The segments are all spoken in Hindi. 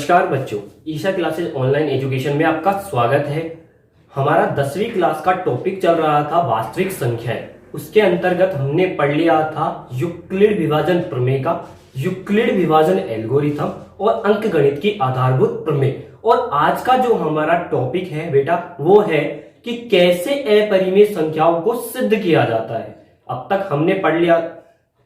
नमस्कार बच्चों, ईशा क्लासेस ऑनलाइन एजुकेशन में आपका स्वागत है। हमारा 10वीं क्लास का टॉपिक चल रहा था वास्तविक संख्याएं। उसके अंतर्गत हमने पढ़ लिया था यूक्लिड विभाजन प्रमेय का, यूक्लिड विभाजन एल्गोरिथम और अंकगणित की आधारभूत प्रमेय। और आज का जो हमारा टॉपिक है बेटा वो है कि कैसे अपरिमेय संख्याओं को सिद्ध किया जाता है। अब तक हमने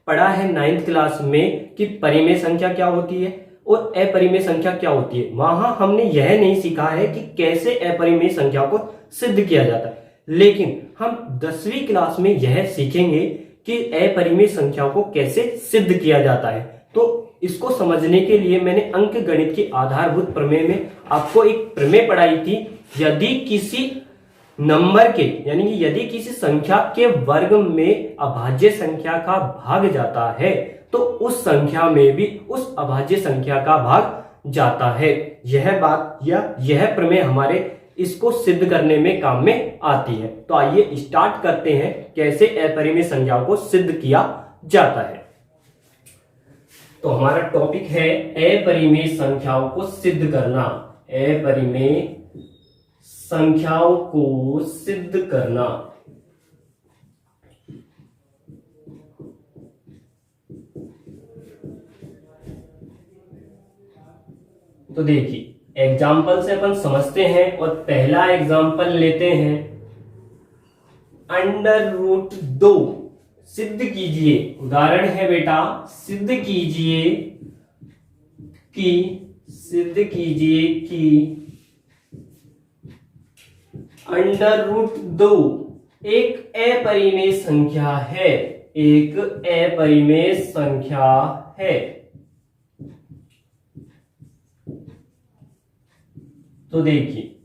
पढ़ा है 9th क्लास में कि परिमेय संख्या क्या होती है और अपरिमेय संख्या क्या होती है। वहां हमने यह नहीं सीखा है कि कैसे अपरिमेय संख्या को सिद्ध किया जाता है, लेकिन हम 10वीं क्लास में यह सीखेंगे कि अपरिमेय संख्याओं को कैसे सिद्ध किया जाता है। तो इसको समझने के लिए मैंने अंकगणित की आधारभूत प्रमेय में आपको एक प्रमेय पढ़ाई थी। यदि किसी नंबर के यानी कि यदि किसी संख्या के वर्ग में अभाज्य संख्या का भाग जाता है तो उस संख्या में भी उस अभाज्य संख्या का भाग जाता है। यह बात या यह प्रमेय हमारे इसको सिद्ध करने में काम में आती है। तो आइए स्टार्ट करते हैं कैसे अपरिमेय संख्याओं को सिद्ध किया जाता है। तो हमारा टॉपिक है अपरिमेय संख्याओं को सिद्ध करना। अपरिमेय संख्याओं को सिद्ध करना। तो देखिए एग्जाम्पल से अपन समझते हैं और पहला एग्जाम्पल लेते हैं √2। सिद्ध कीजिए, उदाहरण है बेटा, सिद्ध कीजिए कि √2 एक अपरिमेय संख्या है, एक अपरिमेय संख्या है। तो देखिए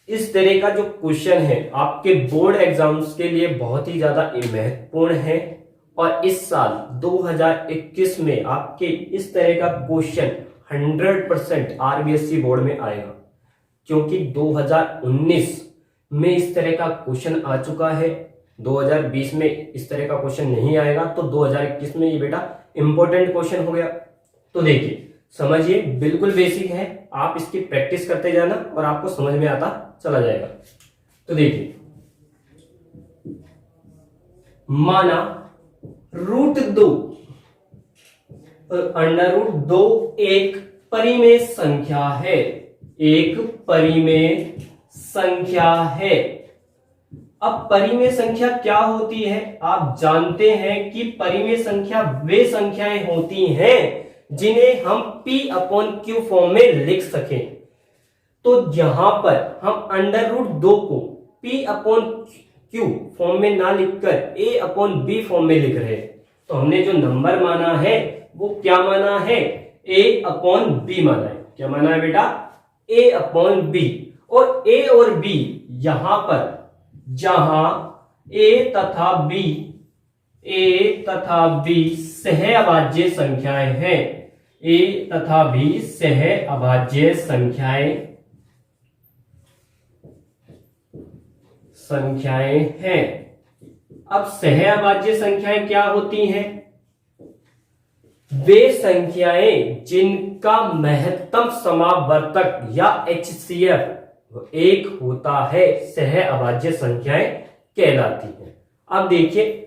इस तरह का जो क्वेश्चन है आपके बोर्ड एग्जाम्स के लिए बहुत ही ज्यादा महत्वपूर्ण है और इस साल 2021 में आपके इस तरह का क्वेश्चन 100% आरबीएसई बोर्ड में आएगा, क्योंकि 2019 में इस तरह का क्वेश्चन आ चुका है। 2020 में इस तरह का क्वेश्चन नहीं आएगा, तो 2021 में ये बेटा इंपॉर्टेंट क्वेश्चन हो गया। तो देखिए समझिए, बिल्कुल बेसिक है, आप इसकी प्रैक्टिस करते जाना और आपको समझ में आता चला जाएगा। तो देखिए माना √2 √2 एक परिमेय संख्या है, एक परिमेय संख्या है। अब परिमेय संख्या क्या होती है? आप जानते हैं कि परिमेय संख्या वे संख्याएं होती हैं जिन्हें हम P/Q फॉर्म में लिख सकें। तो यहां पर हम √2 को P/Q फॉर्म में ना लिखकर A/B फॉर्म में लिख रहे हैं। तो हमने जो नंबर माना है वो क्या माना है? A/B माना है। क्या माना है बेटा? A/B। और A और B यहां पर जहां A तथा B सह अभाज्य संख्याएं हैं, A तथा B सह अभाज्य संख्याएं हैं। अब सह अभाज्य संख्याएं क्या होती हैं? वे संख्याएं जिनका महत्तम समावर्तक या HCF 1 होता है, सह अभाज्य संख्याएं कहलाती हैं। अब देखिए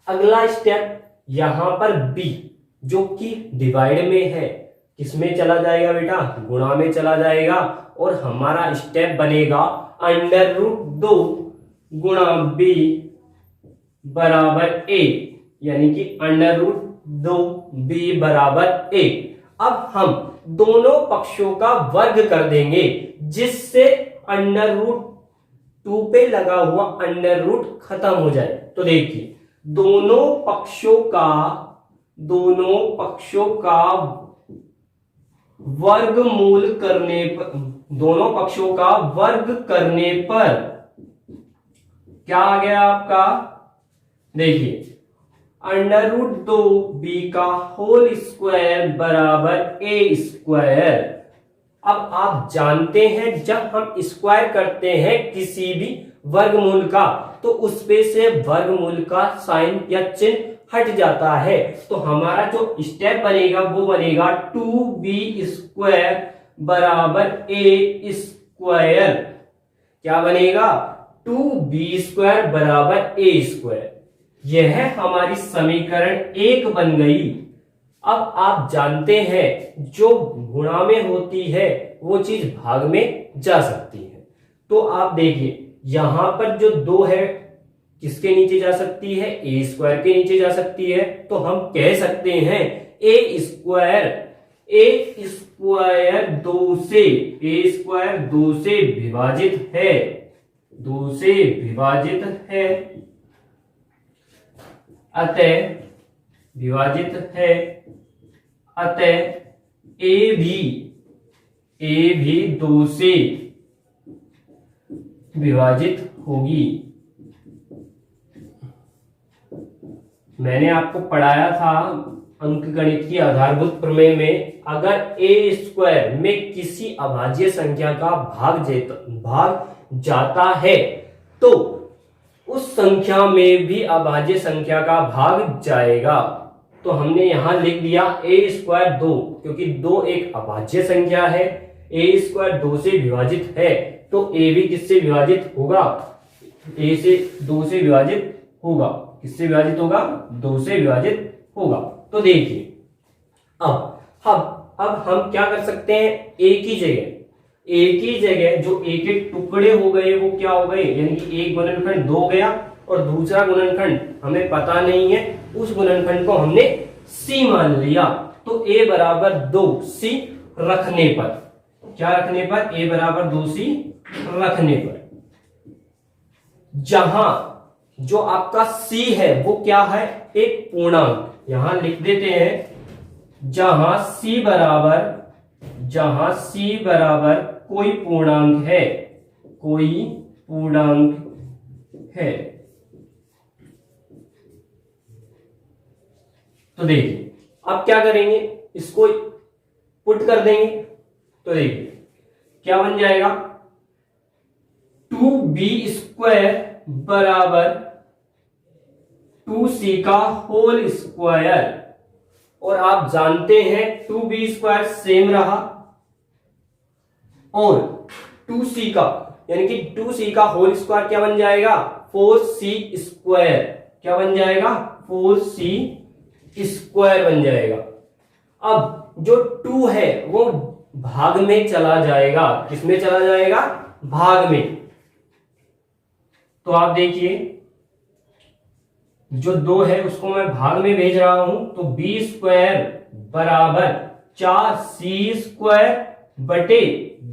अगला स्टेप, यहां पर B जो कि डिवाइड में है, किसमें चला जाएगा बेटा? गुणा में चला जाएगा। और हमारा स्टेप बनेगा √2 गुणा B बराबर A, यानी कि √2 B बराबर A। अब हम दोनों पक्षों का वर्ग कर देंगे, जिससे √2 पे लगा हुआ √ खत्म हो जाए। तो देखिए दोनों पक्षों का वर्गमूल करने पर, दोनों पक्षों का वर्ग करने पर क्या आ गया आपका? देखिए √2b का होल स्क्वायर बराबर A²। अब आप जानते हैं जब हम स्क्वायर करते हैं किसी भी वर्गमूल का तो उसपे से वर्गमूल का साइन या चिन्ह हट जाता है तो हमारा जो स्टेप बनेगा वो बनेगा 2b² बराबर a²। क्या बनेगा? 2b² बराबर a²। यह हमारी समीकरण 1 बन गई। अब आप जानते हैं जो गुणा में होती है वो चीज भाग में जा सकती है। तो आप देखिए यहां पर जो 2 है किसके नीचे जा सकती है? a² के नीचे जा सकती है। तो हम कह सकते हैं a² 2 से विभाजित है, 2 से विभाजित है, अतः विभाजित है, अतः a भी 2 से विभाजित होगी। मैंने आपको पढ़ाया था अंकगणित की आधारभूत प्रमेय में, अगर a² में किसी अभाज्य संख्या का भाग जाता है तो उस संख्या में भी अभाज्य संख्या का भाग जाएगा। तो हमने यहां लिख दिया a² 2, क्योंकि 2 एक अभाज्य संख्या है, a² 2 से विभाजित है तो a भी किससे विभाजित होगा? a से 2 से विभाजित होगा। किससे विभाजित होगा? 2 से विभाजित होगा। तो देखिए अब हम क्या कर सकते हैं? एक ही जगह जो एक एक टुकड़े हो गए वो क्या हो गए, यानी कि एक गुणनखंड 2 गया और दूसरा गुणनखंड हमें पता नहीं है, उस गुणनखंड को हमने c मान लिया। तो a बराबर 2c रखने पर, क्या रखने पर? a बराबर 2c रखने पर जहां जो आपका c है वो क्या है? एक पूर्णांक। यहां लिख देते हैं जहां c बराबर कोई पूर्णांक है, कोई पूर्णांक है। तो देखिए अब क्या करेंगे, इसको पुट कर देंगे। तो देखिए क्या बन जाएगा? 2b² बराबर 2c का होल स्क्वायर, और आप जानते हैं 2b² सेम रहा और 2c का यानी कि 2c का होल स्क्वायर क्या बन जाएगा? 4c²। क्या बन जाएगा? 4c² बन जाएगा। अब जो 2 है वो भाग में चला जाएगा। किसमें चला जाएगा? भाग में। तो आप देखिए जो 2 है उसको मैं भाग में भेज रहा हूं, तो b² बराबर 4c² बटे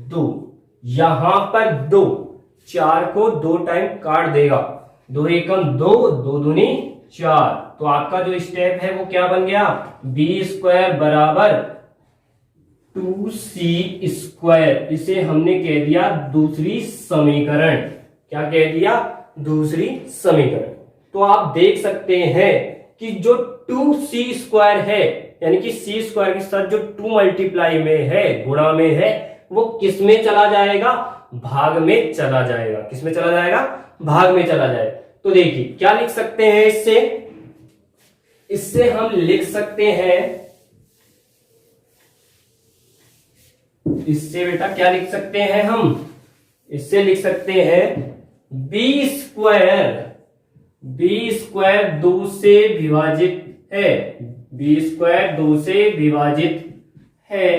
2। यहां पर 2 4 को 2 टाइम काट देगा, 2 एकम 2, 2 दूनी 4। तो आपका जो स्टेप है वो क्या बन गया? b² बराबर 2c²। इसे हमने कह दिया दूसरी समीकरण। क्या कह दिया? दूसरी समीकरण। तो आप देख सकते हैं कि जो 2c² है यानी कि c² के साथ जो 2 मल्टीप्लाई में है, गुणा में है, वो किस में चला जाएगा? भाग में चला जाएगा। किस में चला जाएगा? भाग में चला जाएगा। तो देखिए क्या लिख सकते हैं इससे हम लिख सकते हैं, इससे बेटा क्या लिख सकते हैं हम? इससे लिख सकते हैं b² 2 से विभाजित है, b² 2 से विभाजित है,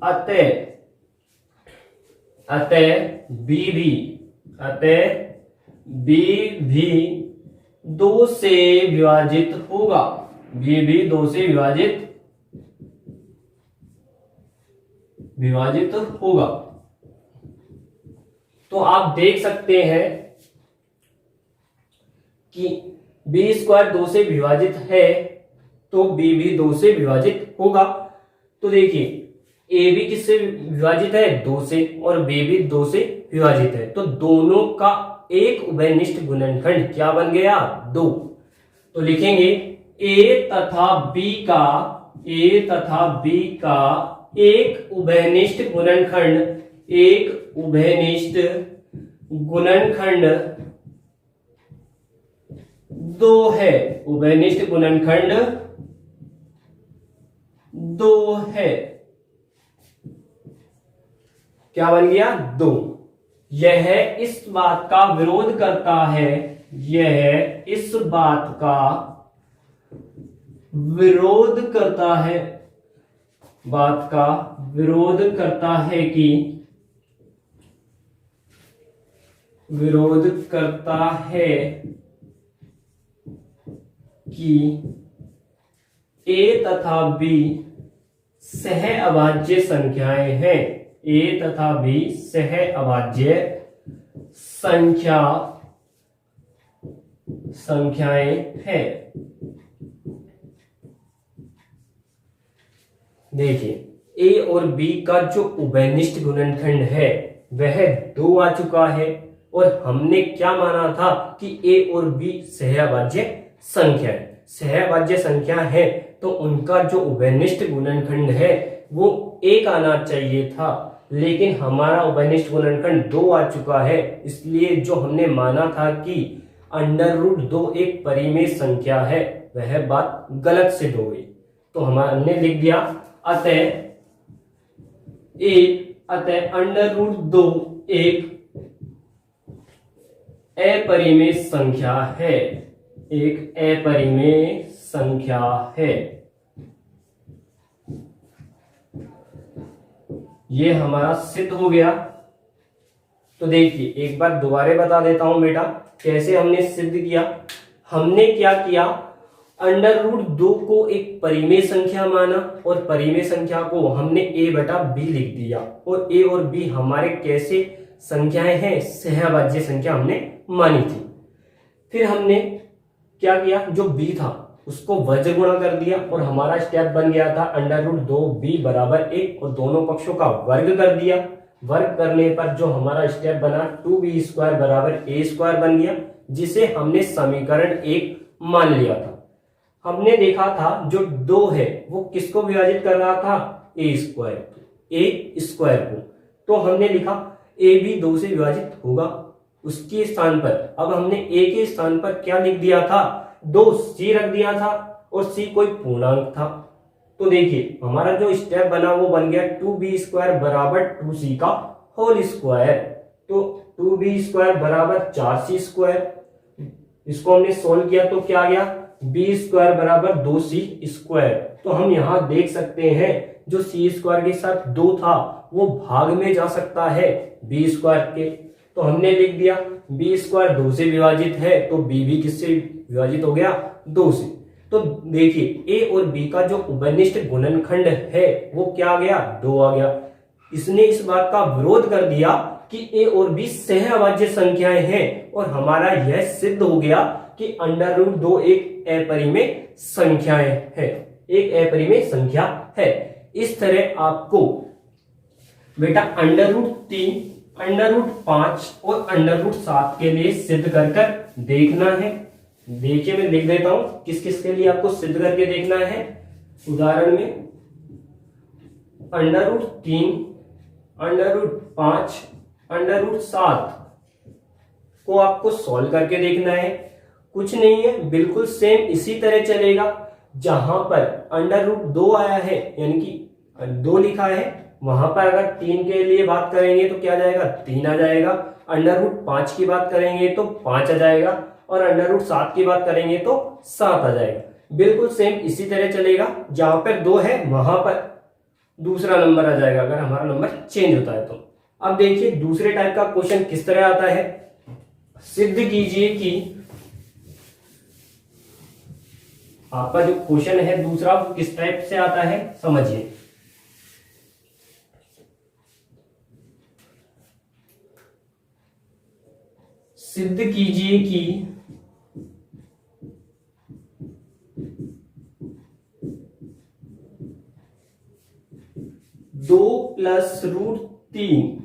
अतः b भी 2 से विभाजित होगा। b भी 2 से विभाजित होगा। तो आप देख सकते हैं कि b² 2 से विभाजित है तो b भी 2 से विभाजित होगा। तो देखिए a भी किससे विभाजित है? 2 से, और b भी 2 से विभाजित है। तो दोनों का एक उभयनिष्ठ गुणनखंड क्या बन गया? 2। तो लिखेंगे a तथा b का एक उभयनिष्ठ गुणनखंड 2 है, उभयनिष्ठ गुणनखंड 2 है। क्या बन गया? 2। यह इस बात का विरोध करता है, यह इस बात का विरोध करता है, बात का विरोध करता है कि, विरोध करता है कि a तथा b सह अभाज्य संख्याएं हैं। a तथा b सह अभाज्य संख्याएं हैं। देखिए a और b का जो उभयनिष्ठ गुणनखंड है वह 2 आ चुका है, और हमने क्या माना था कि a और b सहअभाज्य संख्या है। सहअभाज्य संख्या है तो उनका जो उभयनिष्ठ गुणनखंड है वो 1 आना चाहिए था, लेकिन हमारा उभयनिष्ठ गुणनखंड 2 आ चुका है, इसलिए जो हमने माना था कि √2 एक परिमेय संख्या है वह बात गलत सिद्ध हो गई। तो हमने लिख दिया अतः √2 एक अपरिमेय संख्या है, एक अपरिमेय संख्या है। ये हमारा सिद्ध हो गया। तो देखिए एक बार दोबारा बता देता हूं बेटा कैसे हमने सिद्ध किया। हमने क्या किया, √2 को एक परिमेय संख्या माना और परिमेय संख्या को हमने a/b लिख दिया, और a और b हमारे कैसे संख्याएं हैं, सहअभाज्य संख्या हमने मानी थी। फिर हमने क्या किया, जो b था उसको वज्र गुणा कर दिया और हमारा स्टेप बन गया था √2b = 1 और दोनों पक्षों का वर्ग कर दिया। वर्ग करने पर जो हमारा स्टेप बना 2b² = a² बन गया, जिसे हमने समीकरण 1 मान लिया था। हमने देखा था जो 2 है वो किसको विभाजित कर रहा था, a² को, तो हमने लिखा a भी 2 से विभाजित होगा। उसके स्थान पर अब हमने a के स्थान पर क्या लिख दिया था, 2c रख दिया था और c कोई पूर्णांक था। तो देखिए हमारा जो स्टेप बना वो बन गया 2b² = 2c का होल स्क्वायर। तो 2b² = 4c²। इसको हमने सोल्व किया तो क्या आ गया, b² = 2c²। तो हम यहां देख सकते हैं जो c² के साथ 2 था वो भाग में जा सकता है b² के। तो हमने लिख दिया b² 2 से विभाजित है तो b भी किससे विभाजित हो गया, 2 से। तो देखिए a और b का जो उभयनिष्ठ गुणनखंड है वो क्या आ गया, 2 आ गया। इसने इस बात का विरोध कर दिया कि a और b सहअभाज्य संख्याएं हैं, और हमारा यह सिद्ध हो गया कि √2 एक अपरिमेय संख्याएं है, एक अपरिमेय संख्या है। इस तरह आपको बेटा √3, √5 और √7 के लिए सिद्ध कर देखना है। देखिए मैं लिख देता हूं किस किस के लिए आपको सिद्ध करके देखना है। उदाहरण में √3, √5, √7 को आपको सॉल्व करके देखना है। कुछ नहीं है, बिल्कुल सेम इसी तरह चलेगा। जहां पर √2 आया है यानी कि 2 लिखा है, वहां पर अगर 3 के लिए बात करेंगे तो क्या जाएगा, 3 आ जाएगा। √5 की बात करेंगे तो 5 आ जाएगा, और √7 की बात करेंगे तो 7 आ जाएगा। बिल्कुल सेम इसी तरह चलेगा। जहां पर 2 है वहां पर दूसरा नंबर आ जाएगा अगर हमारा नंबर चेंज होता है तो। अब देखिए दूसरे टाइप का क्वेश्चन किस तरह आता है। सिद्ध कीजिए कि आपका जो क्वेश्चन है दूसरा वो किस टाइप से आता है, समझिए। सिद्ध कीजिए कि 2 + √3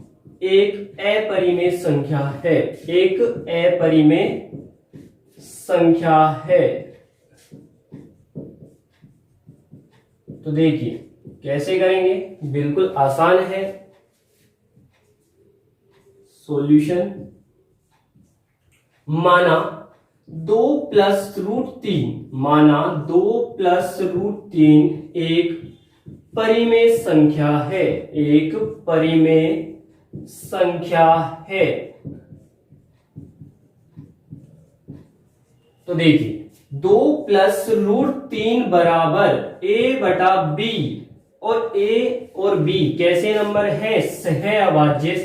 एक अपरिमेय संख्या है, एक अपरिमेय संख्या है। तो देखिए कैसे करेंगे, बिल्कुल आसान है। सॉल्यूशन माना 2+√3 माना 2+√3 एक परिमेय संख्या है, एक परिमेय संख्या है। तो देखिए 2+√3 बराबर a/b, और a और b कैसे नंबर है? सह अभाज्य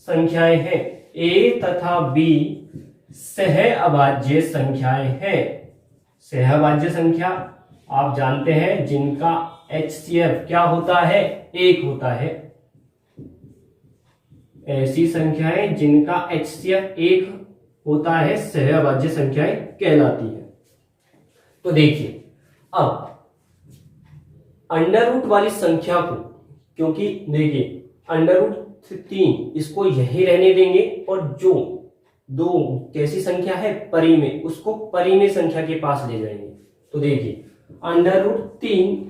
संख्याएं हैं। a तथा b सह अभाज्य संख्याएं हैं। सह अभाज्य संख्या आप जानते हैं जिनका HCF क्या होता है? 1 होता है। ऐसी संख्याएं जिनका HCF 1 होता है सह अभाज्य संख्याएं कहलाती है। तो देखिए अब अंडर रूट वाली संख्या को, क्योंकि देखिए √3 इसको यही रहने देंगे, और जो दो कैसी संख्या है? परिमेय, उसको परिमेय संख्या के पास ले जाएंगे। तो देखिए √3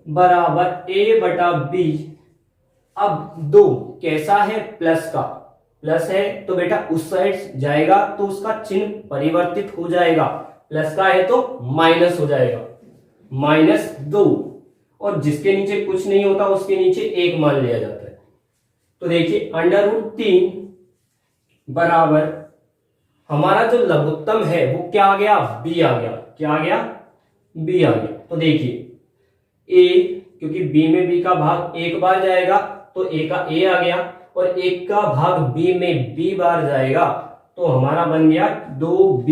बराबर a/b। अब 2 कैसा है? प्लस का, प्लस है तो बेटा उस साइड जाएगा तो उसका चिन्ह परिवर्तित हो जाएगा, प्लस का है तो माइनस हो जाएगा, -2, और जिसके नीचे कुछ नहीं होता उसके नीचे 1 मान लिया जाता है। तो देखिए √3 बराबर हमारा जो लघुत्तम है वो क्या आ गया? b आ गया। क्या आ गया? b आ गया। तो देखिए a, क्योंकि b में b का भाग 1 बार जाएगा तो a का a आ गया, और 1 का भाग b में b बार जाएगा तो हमारा बन गया 2b।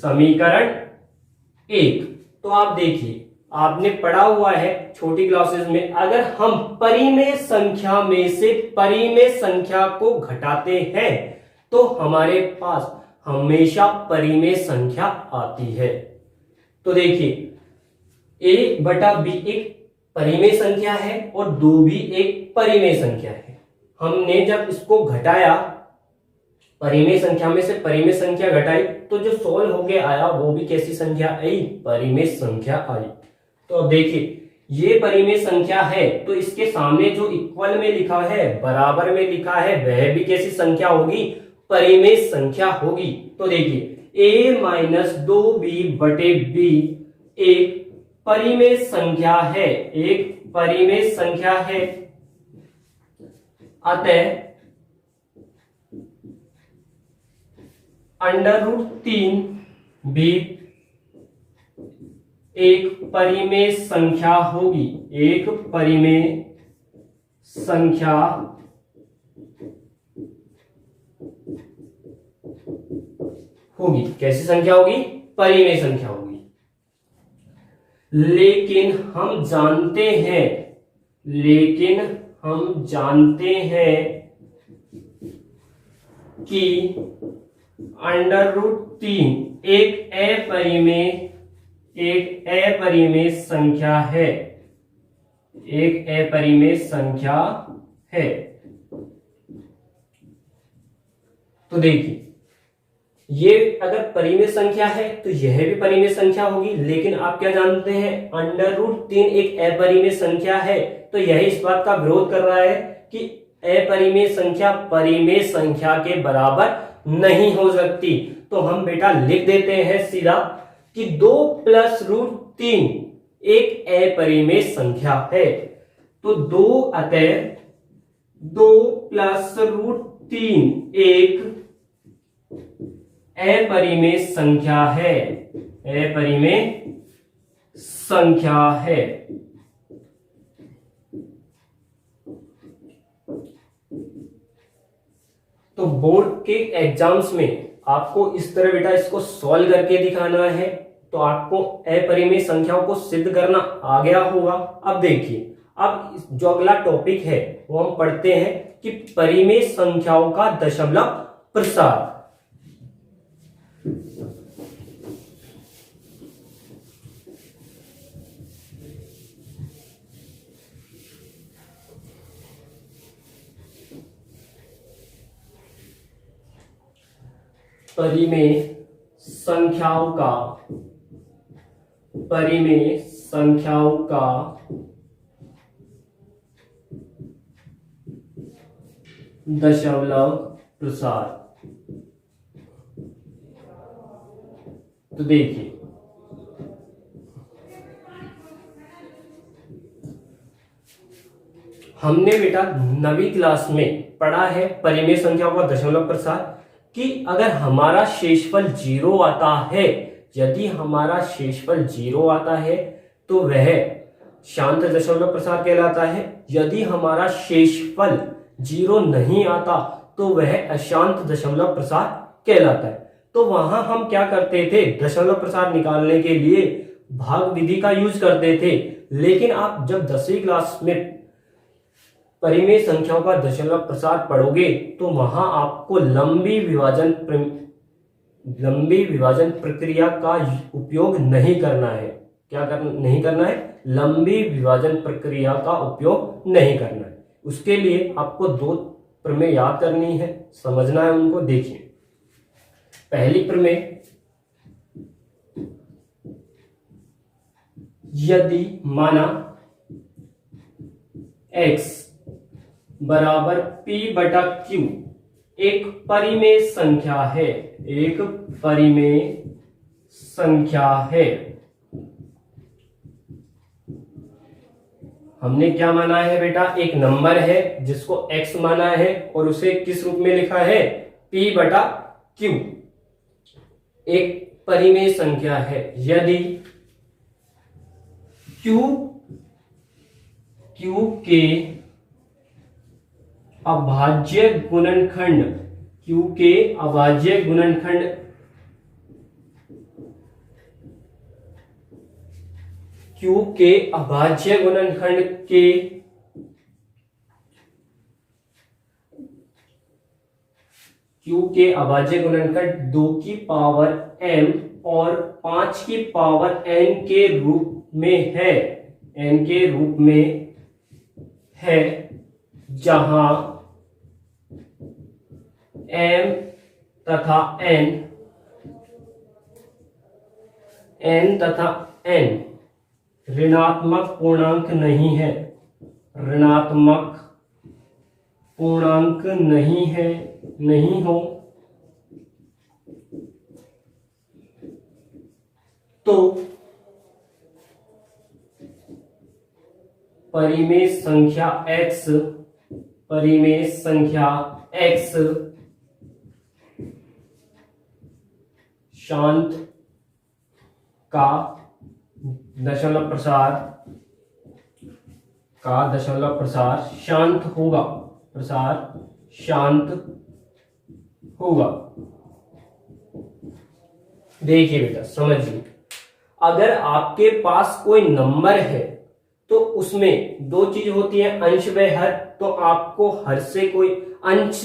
समीकरण 1। तो आप देखिए आपने पढ़ा हुआ है छोटी क्लासेस में, अगर हम परिमेय संख्या में से परिमेय संख्या को घटाते हैं तो हमारे पास हमेशा परिमेय संख्या आती है। तो देखिए a/b एक परिमेय संख्या है और 2 भी एक परिमेय संख्या है। हमने जब इसको घटाया, परिमेय संख्या में से परिमेय संख्या घटाई, तो जो सोल्व होके आया वो भी कैसी संख्या आई? परिमेय संख्या आई। तो अब देखिए ये परिमेय संख्या है तो इसके सामने जो इक्वल में लिखा है, बराबर में लिखा है, वह भी कैसी संख्या होगी? परिमेय संख्या होगी। तो देखिए a-2b/b एक परिमेय संख्या है, एक परिमेय संख्या है। अतः √3 भी एक परिमेय संख्या होगी, एक परिमेय संख्या होगी। कैसी संख्या होगी? परिमेय संख्या होगी। लेकिन हम जानते हैं कि √3 एक अपरिमेय संख्या है, एक अपरिमेय संख्या है। तो देखिए ये अगर परिमेय संख्या है तो यह भी परिमेय संख्या होगी, लेकिन आप क्या जानते हैं? √3 एक अपरिमेय संख्या है, तो यह इस बात का विरोध कर रहा है कि अपरिमेय संख्या परिमेय संख्या के बराबर नहीं हो सकती। तो हम बेटा लिख देते हैं सीधा कि 2+√3 एक अपरिमेय संख्या है। तो 2 अतः 2+√3 एक अपरिमेय संख्या है, अपरिमेय संख्या है। तो बोर्ड के एग्जाम्स में आपको इस तरह बेटा इसको सॉल्व करके दिखाना है, तो आपको अपरिमेय संख्याओं को सिद्ध करना आ गया होगा। अब देखिए अब जो अगला टॉपिक है वो हम पढ़ते हैं कि परिमेय संख्याओं का दशमलव प्रसार। परिमेय संख्याओं का दशमलव प्रसार। तो देखिए हमने बेटा 9वीं क्लास में पढ़ा है परिमेय संख्याओं का दशमलव प्रसार कि अगर हमारा शेषफल 0 आता है, यदि हमारा शेषफल 0 आता है तो वह शांत दशमलव प्रसार कहलाता है। यदि हमारा शेषफल 0 नहीं आता तो वह अशांत दशमलव प्रसार कहलाता है। तो वहां हम क्या करते थे, दशमलव प्रसार निकालने के लिए भाग विधि का यूज करते थे। लेकिन आप जब 10वीं क्लास में परिमेय संख्याओं का दशमलव प्रसार पढ़ोगे तो वहां आपको लंबी विभाजन प्रक्रिया का उपयोग नहीं करना है। नहीं करना है, लंबी विभाजन प्रक्रिया का उपयोग नहीं करना है। उसके लिए आपको 2 प्रमेय याद करनी है, समझना है उनको। देखिए पहली प्रमेय, यदि माना x बराबर P बटा Q एक परिमेय संख्या है, एक परिमेय संख्या है। हमने क्या माना है बेटा, एक नंबर है जिसको x माना है और उसे किस रूप में लिखा है, P बटा Q एक परिमेय संख्या है। यदि Q के अभाज्य गुणनखंड, Q के अभाज्य गुणनखंड Q के अभाज्य गुणनखंड के Q के अभाज्य गुणनखंड 2 की पावर m और 5 की पावर n के रूप में है, n के रूप में है, जहां m तथा n ऋणात्मक पूर्णांक नहीं है, ऋणात्मक पूर्णांक नहीं है, नहीं हो, तो परिमेय संख्या x शांत का दशमलव प्रसार शांत होगा। देखिए बेटा समझिए, अगर आपके पास कोई नंबर है तो उसमें 2 चीज होती है, अंश व हर। तो आपको अंश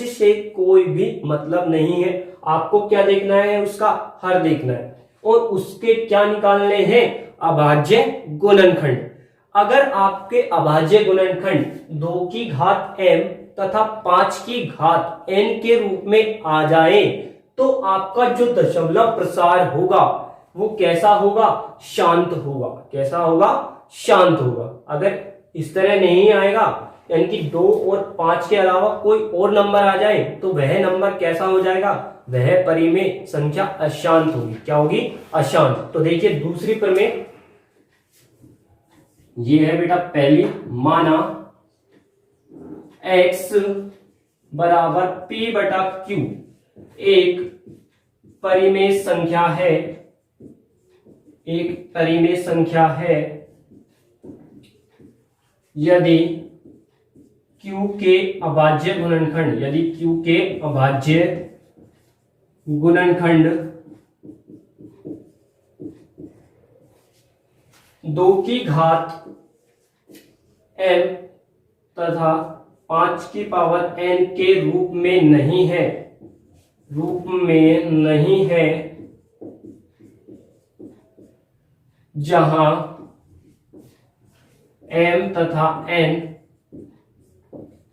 से कोई भी मतलब नहीं है, आपको क्या देखना है, उसका हर देखना है और उसके क्या निकालने हैं, अभाज्य गुणनखंड। अगर आपके अभाज्य गुणनखंड 2 की घात m तथा 5 की घात n के रूप में आ जाए तो आपका जो दशमलव प्रसार होगा वो कैसा होगा, शांत होगा। कैसा होगा, शांत होगा। अगर इस तरह नहीं आएगा, यानी कि 2 और 5 के अलावा कोई और नंबर आ जाए तो वह नंबर कैसा हो जाएगा, वह परिमेय संख्या अशांत होगी। क्या होगी, अशांत। तो देखिए दूसरी प्रमेय ये है बेटा पहली, माना x बराबर P बटा Q एक परिमेय संख्या है, यदि Q के अभाज्य गुणनखंड 2 की घात m तथा 5 की पावर n के रूप में नहीं है, जहां m तथा n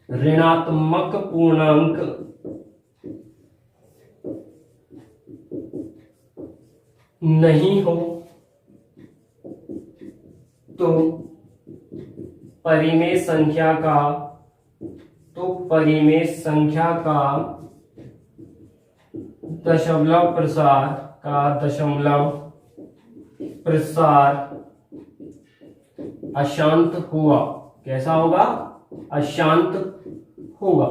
ऋणात्मक पूर्णांक नहीं हो, तो परिमेय संख्या का दशमलव प्रसार अशांत होगा। कैसा होगा? अशांत होगा।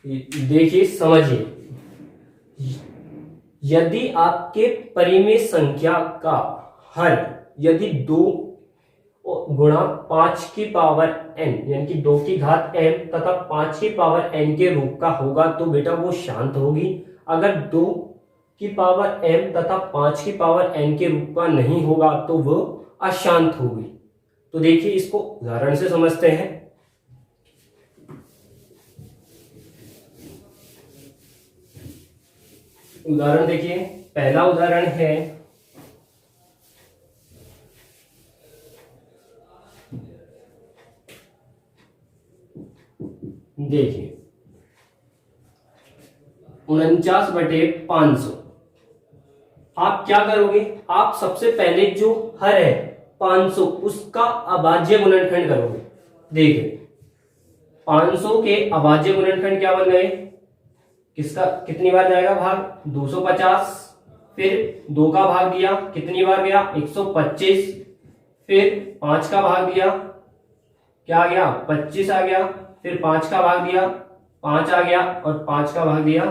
देखिए, समझिए, यदि आपके परिमेय संख्या का हर यदि 2 गुणा 5 की पावर n यानी कि 2 की घात m तथा 5 की पावर n के रूप का होगा तो बेटा वो शांत होगी। अगर 2 की पावर m तथा 5 की पावर n के रूप का नहीं होगा तो वो अशांत होगी। तो देखिए, इसको उदाहरण से समझते हैं। उदाहरण देखिए, पहला उदाहरण है देखिए 49/500। आप क्या करोगे? आप सबसे पहले जो हर है 500 उसका अभाज्य गुणनखंड करोगे। देखिए 500 के अभाज्य गुणनखंड क्या बन गए? किसका कितनी बार जाएगा भाग? 250। फिर 2 का भाग दिया, कितनी बार गया? 125। फिर 5 का भाग दिया, क्या आ गया? 25 आ गया। फिर 5 का भाग दिया, 5 आ गया। और 5 का भाग दिया,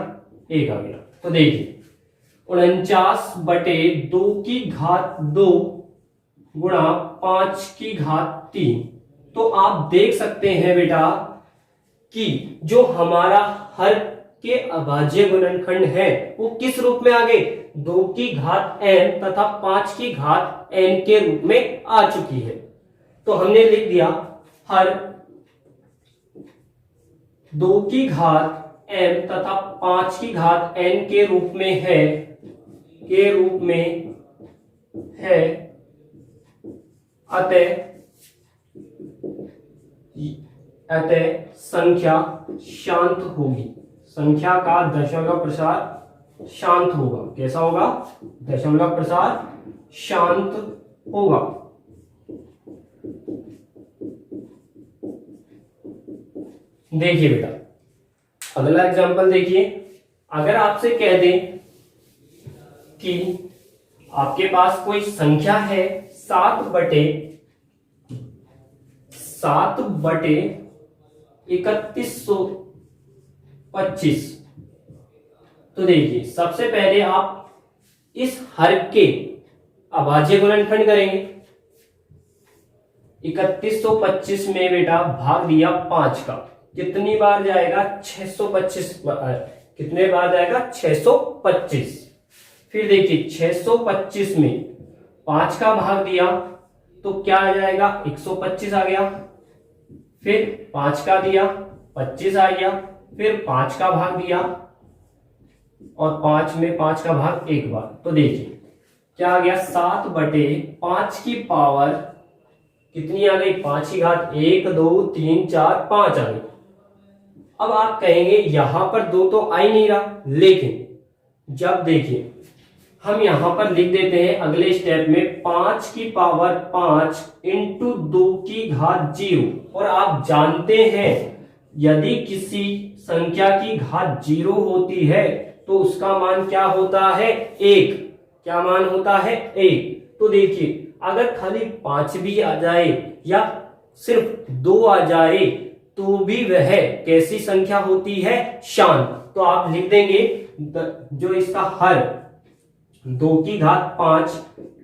1 आ गया। तो देखिए 49/2 की घात 2 गुणा 5 की घात 3। तो आप देख सकते हैं बेटा कि जो हमारा हर के अभाज्य गुणनखंड है वो किस रूप में आ गए? 2 की घात n तथा 5 की घात n के रूप में आ चुकी है। तो हमने लिख दिया हर 2 की घात m तथा 5 की घात n के रूप में है, अतः संख्या शांत होगी। संख्या का दशमलव प्रसार शांत होगा। कैसा होगा? दशमलव प्रसार शांत होगा। देखिए बेटा, अगला एग्जांपल देखिए। अगर आपसे कह दें कि आपके पास कोई संख्या है 7/3125। तो देखिए, सबसे पहले आप इस हर के अभाज्य गुणनखंड करेंगे। 3125 में बेटा भाग दिया 5 का, कितनी बार जाएगा? 625। कितने बार जाएगा? 625। फिर देखिए 625 में 5 का भाग दिया तो क्या आ जाएगा? 125 आ गया। फिर 5 का दिया, 25 आ गया। फिर 5 का भाग दिया और 5 में 5 का भाग एक बार। तो देखिए क्या आ गया? 7/5 की पावर कितनी आ गई? 5 की घात 1 2 3 4 5 आ गई। अब आप कहेंगे यहां पर 2 तो आ ही नहीं रहा, लेकिन जब देखिए हम यहां पर लिख देते हैं अगले स्टेप में 5 की पावर 5 इंटू 2 की घात 0। और आप जानते हैं यदि किसी संख्या की घात 0 होती है तो उसका मान क्या होता है? 1। क्या मान होता है? 1। तो देखिए अगर खाली 5 भी आ जाए या सिर्फ 2 आ जाए तो भी वह कैसी संख्या होती है? शांत। तो आप लिख देंगे जो इसका हर 2 की घात 5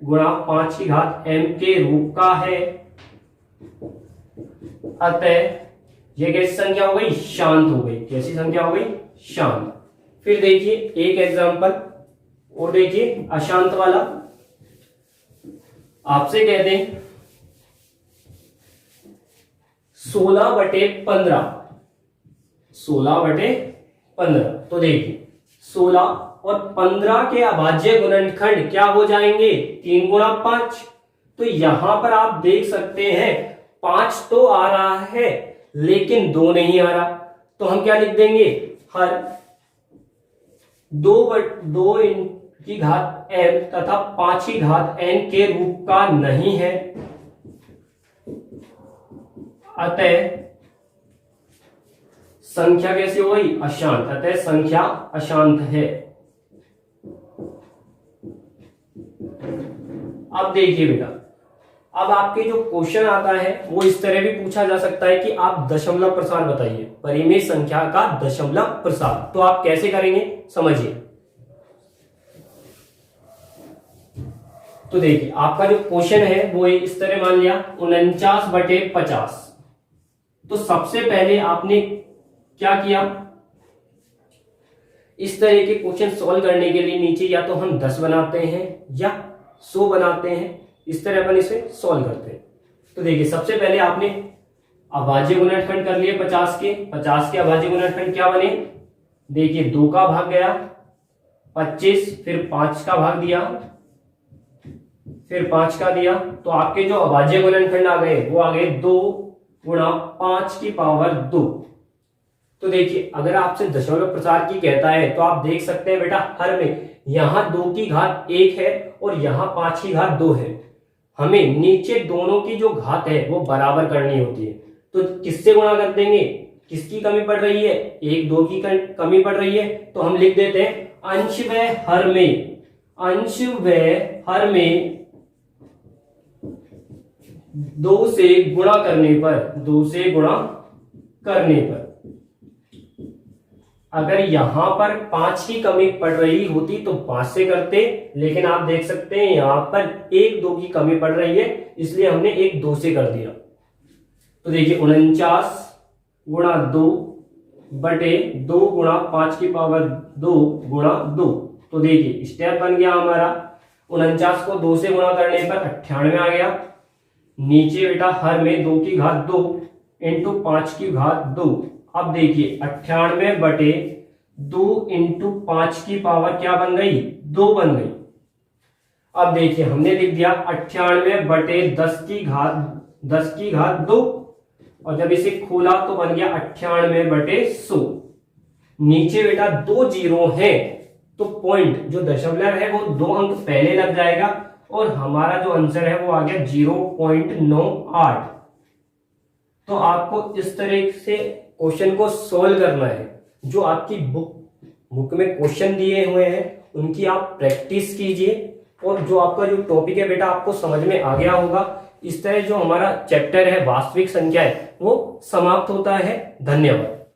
गुणा 5 की घात m के रूप का है, अतः यह कैसी संख्या हो गई? शांत हो गई। कैसी संख्या हो गई? शांत। फिर देखिए एक एग्जांपल और देखिए अशांत वाला। आपसे कह दें 16/15। 16/15। तो देखिए 16 और 15 के अभाज्य गुणनखंड क्या हो जाएंगे? 3 गुणा 5। तो यहां पर आप देख सकते हैं 5 तो आ रहा है लेकिन 2 नहीं आ रहा। तो हम क्या लिख देंगे? हर 2 की घात m तथा 5 की घात n के रूप का नहीं है, अतः संख्या कैसी हो गई? अशांत। अतः संख्या अशांत है। अब देखिए बेटा, अब आपके जो क्वेश्चन आता है वो इस तरह भी पूछा जा सकता है कि आप दशमलव प्रसार बताइए, परिमेय संख्या का दशमलव प्रसार। तो आप कैसे करेंगे समझिए। तो देखिए आपका जो क्वेश्चन है वो इस तरह मान लिया 49/50। तो सबसे पहले आपने क्या किया, इस तरह के क्वेश्चन सॉल्व करने के लिए नीचे या तो हम 10 बनाते हैं या 100 बनाते हैं, इस तरह अपन इसे सॉल्व करते हैं। तो देखिए सबसे पहले आपने अभाज्य गुणनखंड कर लिए 50 के अभाज्य गुणनखंड क्या बने, देखिए 2 का भाग गया 25, फिर 5 का भाग दिया, फिर 5 का दिया। तो आपके जो अभाज्य गुणनखंड आ गए वो आ गए 2 गुणा 5 की पावर 2। तो देखिए अगर आपसे दशमलव प्रसार की कहता है तो आप देख सकते हैं बेटा हर में यहां 2 की घात 1 है और यहां 5 की घात 2 है। हमें नीचे दोनों की जो घात है वो बराबर करनी होती है। तो किससे गुणा कर देंगे, किसकी कमी पड़ रही है, 1 2 की कमी पड़ रही है। तो हम लिख देते हैं अंश व हर में, अंश व हर में 2 से गुणा करने पर, 2 से गुणा करने पर अगर यहां पर 5 की कमी पड़ रही होती तो 5 से करते, लेकिन आप देख सकते हैं यहां पर 1 2 की कमी पड़ रही है इसलिए हमने 1 2 से कर दिया। तो देखिए 49 गुणा 2 बटे 2 गुणा 5 की पावर 2 गुणा 2। तो देखिए स्टेप बन गया हमारा, 49 को 2 से गुणा करने पर 98 आ गया। नीचे बेटा हर में 2 की घात 2 इंटू 5 की घात 2। अब देखिए 98 बटे 2 इंटू 5 की पावर क्या बन गई, 2 बन गई। अब देखिए हमने लिख दिया 98 बटे 10 की घात 2 और जब इसे खोला तो बन गया 98 बटे 100। नीचे बेटा 2 जीरो है तो पॉइंट जो दशमलव है वो 2 अंक पहले लग जाएगा और हमारा जो आंसर है वो आ गया 0.98। तो आपको इस तरह से क्वेश्चन को सोल्व करना है। जो आपकी बुक में क्वेश्चन दिए हुए हैं उनकी आप प्रैक्टिस कीजिए और जो आपका जो टॉपिक है बेटा आपको समझ में आ गया होगा। इस तरह जो हमारा चैप्टर है वास्तविक संख्याएं वो समाप्त होता है। धन्यवाद।